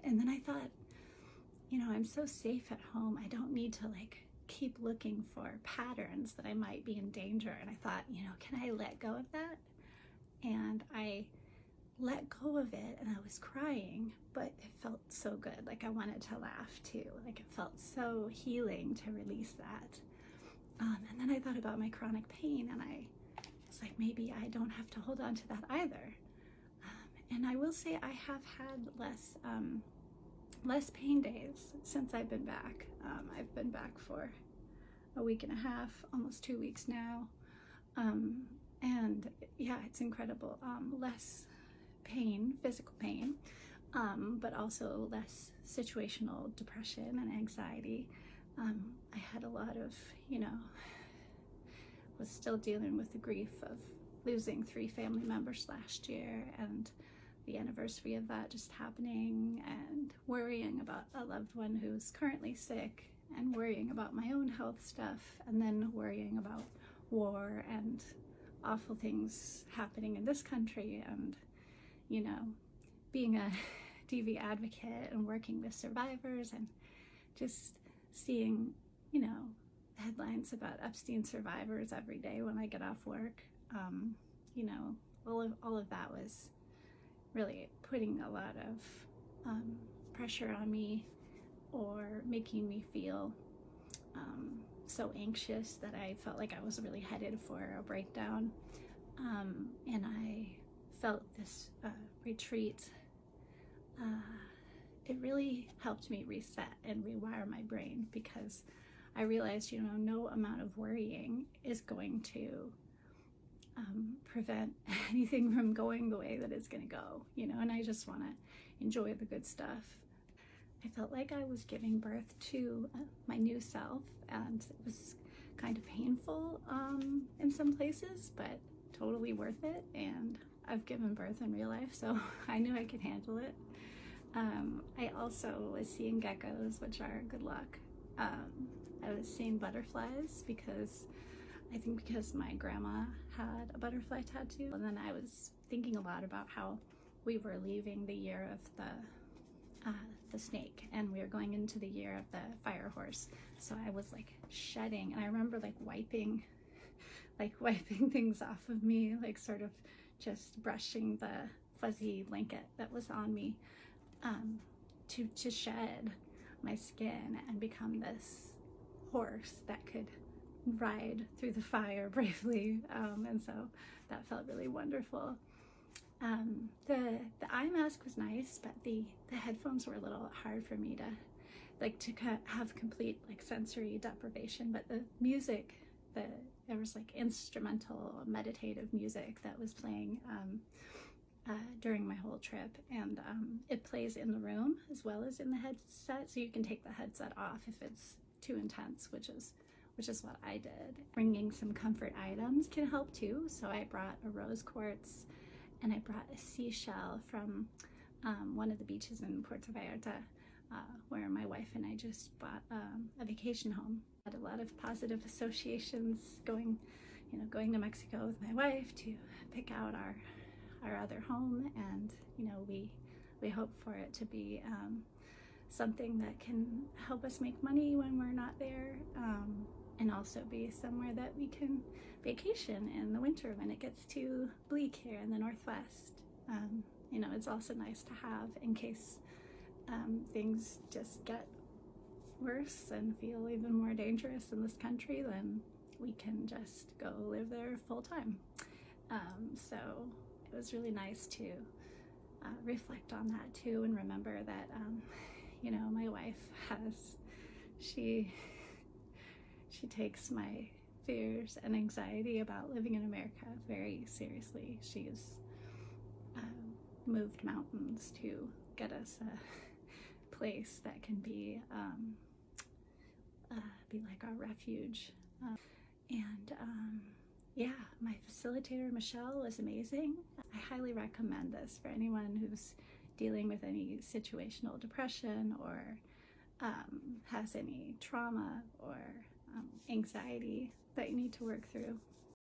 And then I thought, you know, I'm so safe at home. I don't need to like keep looking for patterns that I might be in danger. And I thought, you know, can I let go of that? And I let go of it, and I was crying, but it felt so good. Like I wanted to laugh too. Like it felt so healing to release that. And then I thought about my chronic pain, and I was like, maybe I don't have to hold on to that either. And I will say I have had less pain days since I've been back. I've been back for a week and a half, almost 2 weeks now. And yeah, it's incredible. Less pain, physical pain, but also less situational depression and anxiety. I had a lot of, you know, was still dealing with the grief of losing 3 family members last year, and the anniversary of that just happening, and worrying about a loved one who's currently sick, and worrying about my own health stuff, and then worrying about war and awful things happening in this country, and, you know, being a DV advocate and working with survivors, and just seeing, you know, headlines about Epstein survivors every day when I get off work. You know, all of that was really putting a lot of pressure on me, or making me feel so anxious that I felt like I was really headed for a breakdown. And I felt this retreat. It really helped me reset and rewire my brain, because I realized, you know, no amount of worrying is going to prevent anything from going the way that it's going to go, you know, and I just want to enjoy the good stuff. I felt like I was giving birth to my new self, and it was kind of painful in some places, but totally worth it. And I've given birth in real life, so I knew I could handle it. I also was seeing geckos, which are good luck. I was seeing butterflies because my grandma had a butterfly tattoo. And then I was thinking a lot about how we were leaving the year of the snake, and we were going into the year of the fire horse. So I was like shedding, and I remember like wiping things off of me, like sort of just brushing the fuzzy blanket that was on me, to shed my skin and become this horse that could ride through the fire bravely. And so that felt really wonderful. The eye mask was nice, but the headphones were a little hard for me to have complete like sensory deprivation. But the music, there was like instrumental meditative music that was playing during my whole trip, and it plays in the room as well as in the headset, so you can take the headset off if it's too intense, which is what I did. Bringing some comfort items can help too. So I brought a rose quartz, and I brought a seashell from one of the beaches in Puerto Vallarta, where my wife and I just bought a vacation home. I had a lot of positive associations going to Mexico with my wife to pick out our other home, and you know, we hope for it to be something that can help us make money when we're not there, and also be somewhere that we can vacation in the winter when it gets too bleak here in the Northwest. You know, it's also nice to have in case things just get worse and feel even more dangerous in this country, then we can just go live there full time. So it was really nice to reflect on that too, and remember that you know, my wife she takes my fears and anxiety about living in America very seriously. She's moved mountains to get us a place that can be like our refuge. Yeah, my facilitator, Michelle, was amazing. I highly recommend this for anyone who's dealing with any situational depression, or has any trauma or anxiety that you need to work through.